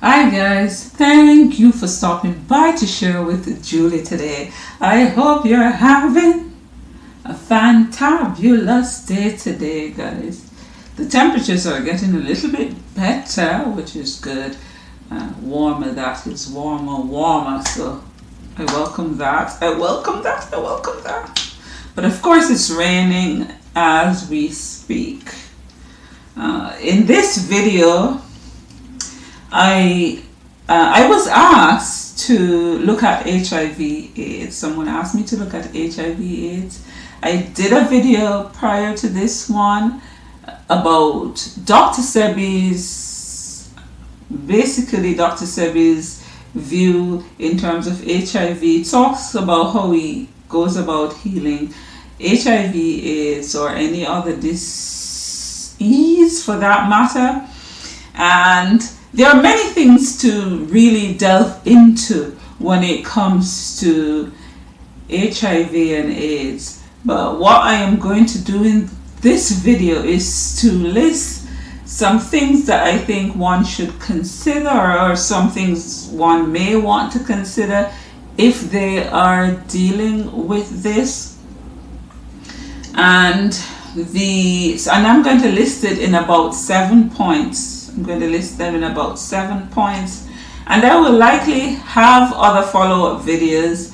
Hi guys, thank you for stopping by to share with Julie today. I hope you're having a fantabulous day today, guys. The temperatures are getting a little bit better, which is good. Warmer, that is warmer, so I welcome that. I welcome that. But of course it's raining as we speak. In this video, I was asked to look at HIV/AIDS. Someone asked me to look at HIV/AIDS. I did a video prior to this one about Dr. Sebi's view in terms of HIV. He talks about how he goes about healing HIV/AIDS or any other disease for that matter. And there are many things to really delve into when it comes to HIV and AIDS. But what I am going to do in this video is to list some things that I think one should consider, or some things one may want to consider if they are dealing with this. And I'm going to list it in about 7 points. I'm going to list them in about 7 points, and I will likely have other follow-up videos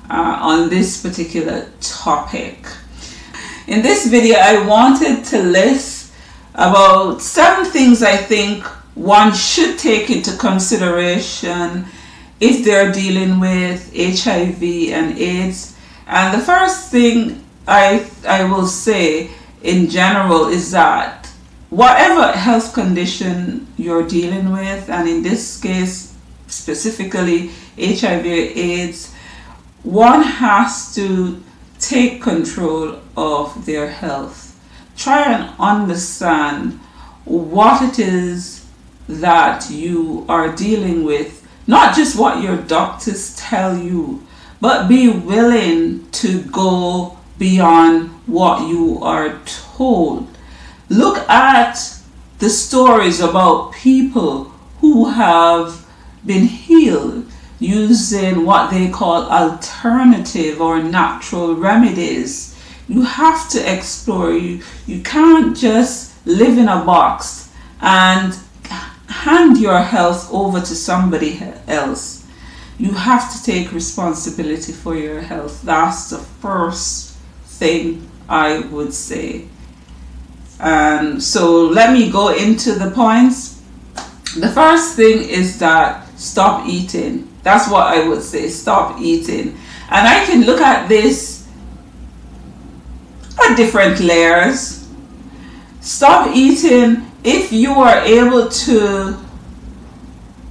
on this particular topic. In this video, I wanted to list about 7 things I think one should take into consideration if they're dealing with HIV and AIDS. And the first thing I will say in general is that whatever health condition you're dealing with, and in this case specifically HIV or AIDS, one has to take control of their health. Try and understand what it is that you are dealing with, not just what your doctors tell you, but be willing to go beyond what you are told. Look at the stories about people who have been healed using what they call alternative or natural remedies. You have to explore. You can't just live in a box and hand your health over to somebody else. You have to take responsibility for your health. That's the first thing I would say. So let me go into the points. The first thing is that stop eating. That's what I would say. Stop eating. And I can look at this at different layers. Stop eating. If you are able to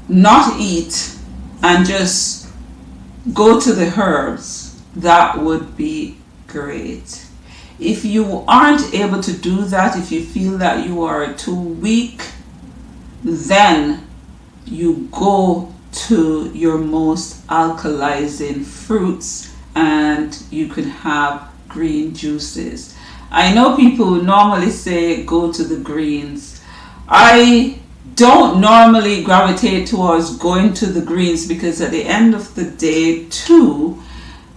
not eat and just go to the herbs, that would be great. If you aren't able to do that, if you feel that you are too weak, then you go to your most alkalizing fruits and you can have green juices. I know people normally say go to the greens. I don't normally gravitate towards going to the greens because at the end of the day too,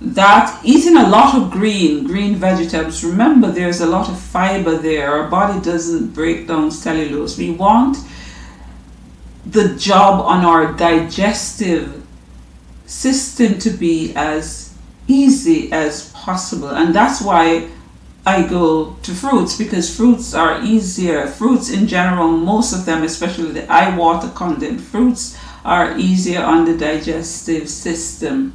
that eating a lot of green vegetables, remember there's a lot of fiber there. Our body doesn't break down cellulose. We want the job on our digestive system to be as easy as possible, and that's why I go to fruits, because fruits are easier. Fruits in general, most of them, especially the eye water content fruits, are easier on the digestive system.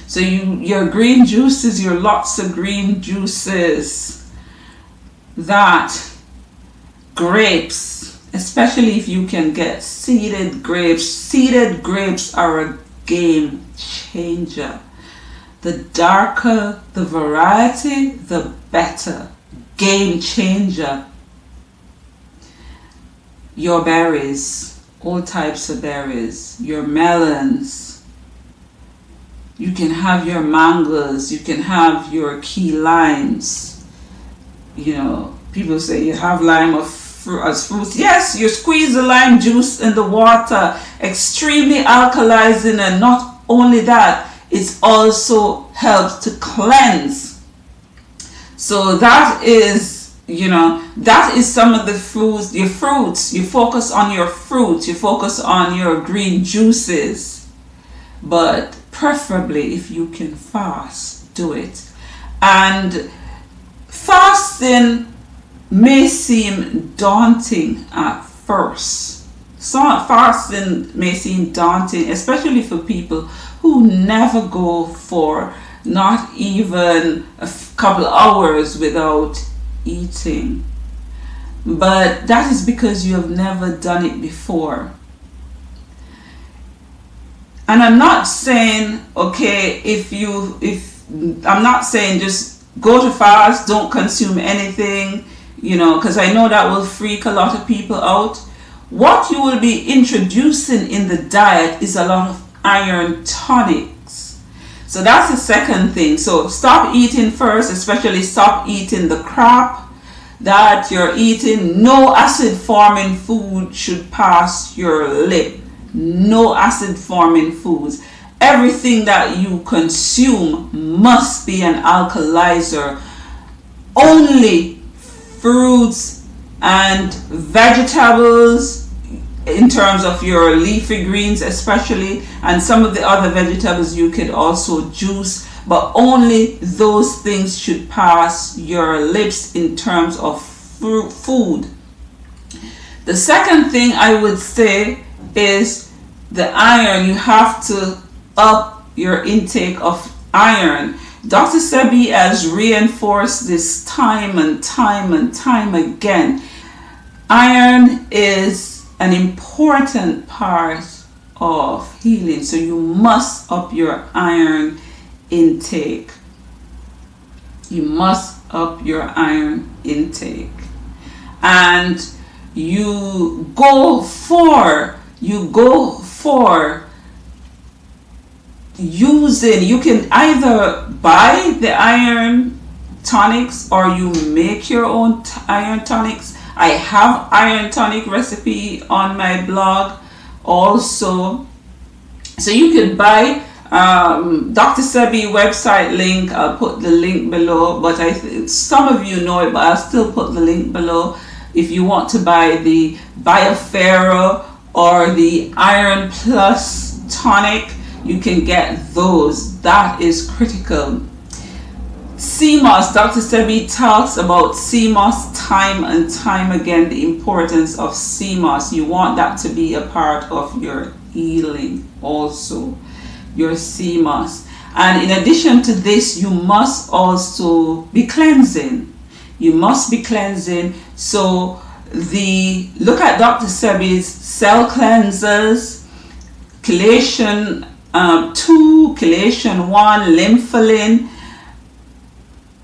So your green juices, your lots of green juices, that grapes, especially if you can get seeded grapes. Seeded grapes are a game changer. The darker the variety, the better. Game changer. Your berries, all types of berries, your melons. You can have your mangoes, you can have your key limes. You know, people say you have lime of as fruits. Yes, you squeeze the lime juice in the water, extremely alkalizing, and not only that, it also helps to cleanse. So that is, that is some of the fruits. Your fruits, you focus on your fruits, you focus on your green juices, but preferably if you can fast, do it. And fasting may seem daunting at first. So fasting may seem daunting, especially for people who never go for not even a couple hours without eating. But that is because you have never done it before. And I'm not saying, okay, I'm not saying just go to fast, don't consume anything, because I know that will freak a lot of people out. What you will be introducing in the diet is a lot of iron tonics. So that's the second thing. So stop eating first, especially stop eating the crap that you're eating. No acid forming food should pass your lip. No acid forming foods. Everything that you consume must be an alkalizer. Only fruits and vegetables, in terms of your leafy greens especially, and some of the other vegetables you could also juice, but only those things should pass your lips in terms of food. The second thing I would say is the iron. You have to up your intake of iron. Dr. Sebi has reinforced this time and time again. Iron is an important part of healing, so you must up your iron intake. You must up your iron intake. And you go for using, you can either buy the iron tonics or you make your own iron tonics. I have iron tonic recipe on my blog also. So you can buy Dr. Sebi website link. I'll put the link below, but some of you know it, but I'll still put the link below. If you want to buy the BioFerro or the Iron Plus tonic, you can get those. That is critical. CMOS, Dr. Sebi talks about CMOS time and time again, the importance of CMOS. You want that to be a part of your healing also, your CMOS. And in addition to this, you must also be cleansing. You must be cleansing. So look at Dr. Sebi's cell cleansers, chelation 2, chelation 1, lymphulin.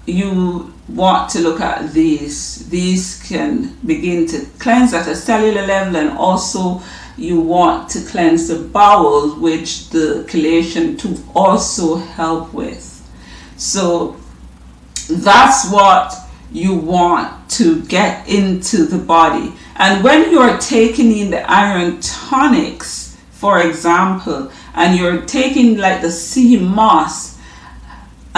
You want to look at these. These can begin to cleanse at a cellular level, and also you want to cleanse the bowels, which the chelation 2 also help with. So that's what you want to get into the body. And when you're taking in the iron tonics, for example, and you're taking like the sea moss,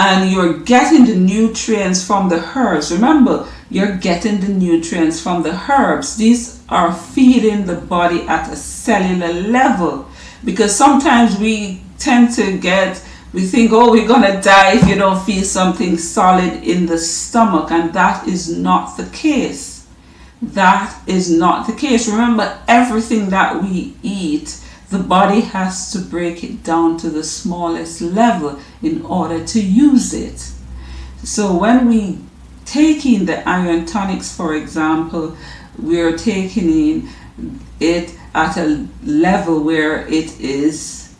and you're getting the nutrients from the herbs. Remember, you're getting the nutrients from the herbs. These are feeding the body at a cellular level, because sometimes we tend to we think, oh, we're gonna die if you don't feel something solid in the stomach, and that is not the case. That is not the case. Remember, everything that we eat, the body has to break it down to the smallest level in order to use it. So when we take in the iron tonics, for example, we're taking in it at a level where it is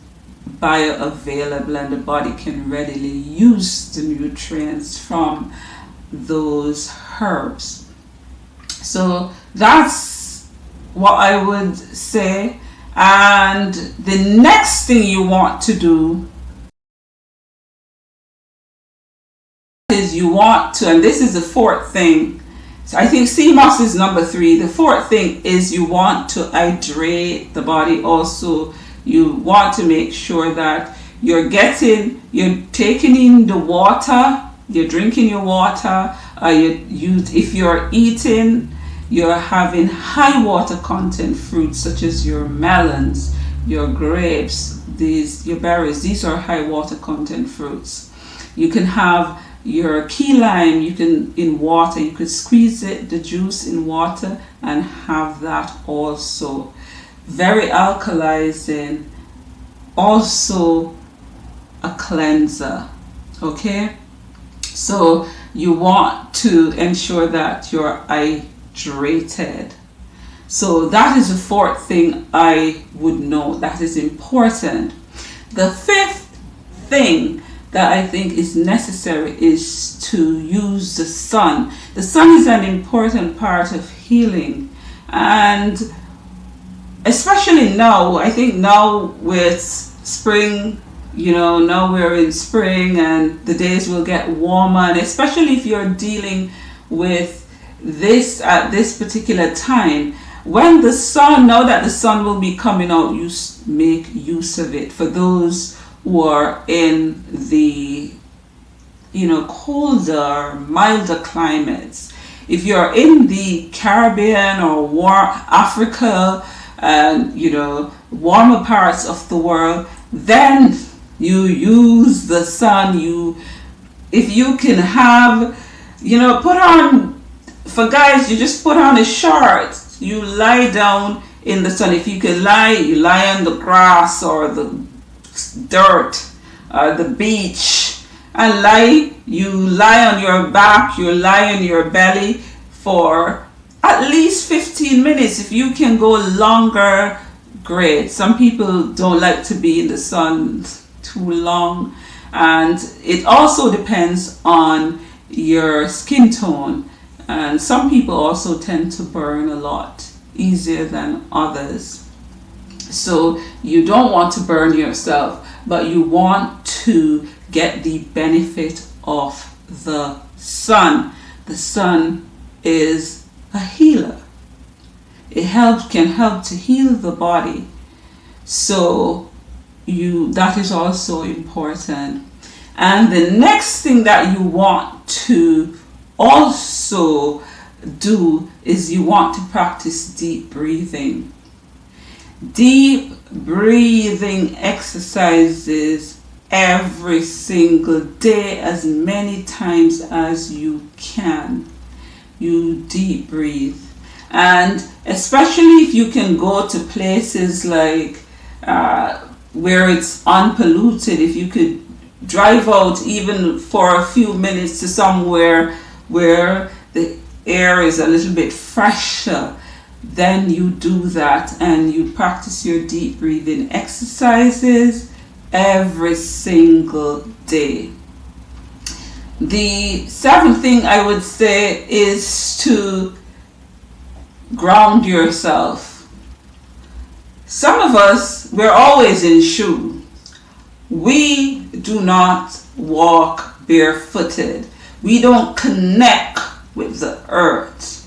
bioavailable and the body can readily use the nutrients from those herbs. So that's what I would say. And the next thing you want to do is you want to, and this is the fourth thing, I think CMOS is number 3. The 4th thing is you want to hydrate the body. Also, you want to make sure that you're taking in the water, you're drinking your water, if you're eating, you're having high water content fruits such as your melons, your grapes, your berries. These are high water content fruits. You can have your key lime, in water, you could squeeze the juice in water and have that also. Very alkalizing, also a cleanser. Okay, so you want to ensure that you're hydrated. So that is the 4th thing I would know that is important. The 5th thing that I think is necessary is to use the sun. The sun is an important part of healing, and especially now, I think now with spring, now we're in spring and the days will get warmer, and especially if you're dealing with this at this particular time, now that the sun will be coming out, you make use of it. For those who are in the colder, milder climates, if you're in the Caribbean or Africa and warmer parts of the world, then you use the sun. If you can have, put on, for guys, you just put on a shirt, you lie down in the sun. If you can you lie on the grass or the dirt, the beach, and you lie on your back, you lie on your belly for at least 15 minutes. If you can go longer, great. Some people don't like to be in the sun too long, and it also depends on your skin tone, and some people also tend to burn a lot easier than others. So you don't want to burn yourself, but you want to get the benefit of the sun. The sun is a healer. It can help to heal the body. So that is also important. And the next thing that you want to also do is you want to practice deep breathing. Deep breathing exercises every single day, as many times as you can. You deep breathe. And especially if you can go to places like where it's unpolluted, if you could drive out even for a few minutes to somewhere where the air is a little bit fresher, then you do that and you practice your deep breathing exercises every single day. The 7th thing I would say is to ground yourself. Some of us, we're always in shoes. We do not walk barefooted. We don't connect with the earth.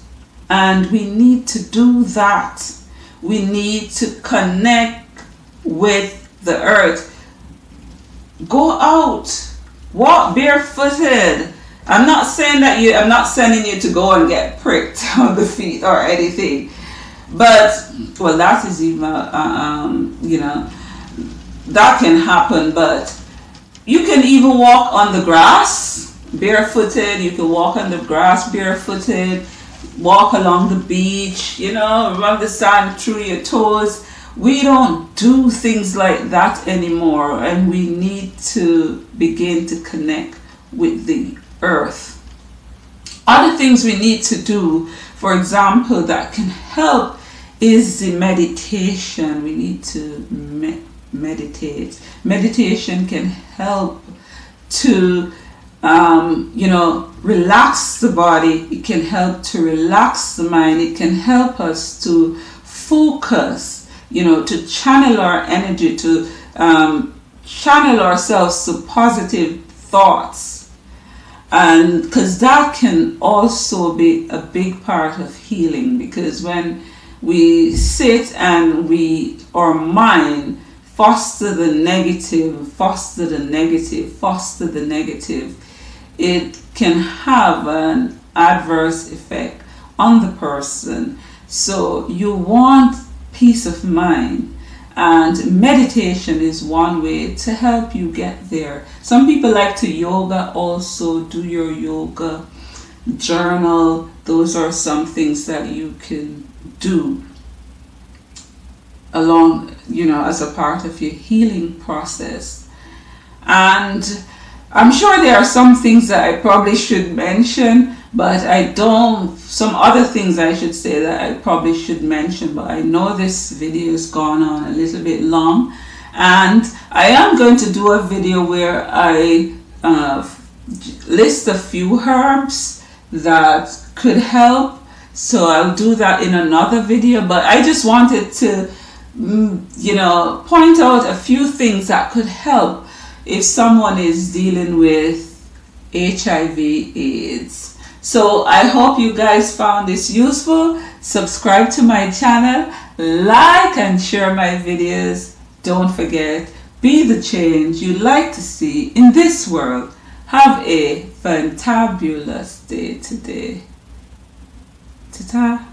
And we need to do that. We need to connect with the earth. Go out. Walk barefooted. I'm not sending you to go and get pricked on the feet or anything. But, well, that is even, that can happen. But you can even walk on the grass barefooted. You can walk on the grass barefooted. Walk along the beach, run the sand through your toes. We don't do things like that anymore, and we need to begin to connect with the earth. Other things we need to do, for example, that can help is the meditation. We need to meditate. Meditation can help to relax the body. It can help to relax the mind. It can help us to focus, to channel our energy, to channel ourselves to positive thoughts. And because that can also be a big part of healing, because when we sit and our mind foster the negative, it can have an adverse effect on the person. So you want peace of mind, and meditation is one way to help you get there. Some people like to yoga also. Do your yoga, journal. Those are some things that you can do along, as a part of your healing process. And I'm sure there are some things that I probably should mention, but some other things I should say that I probably should mention, but I know this video has gone on a little bit long, and I am going to do a video where I list a few herbs that could help. So I'll do that in another video, but I just wanted to point out a few things that could help if someone is dealing with HIV/AIDS. So I hope you guys found this useful. Subscribe to my channel, like and share my videos. Don't forget, be the change you'd like to see in this world. Have a fantabulous day today. Ta-ta.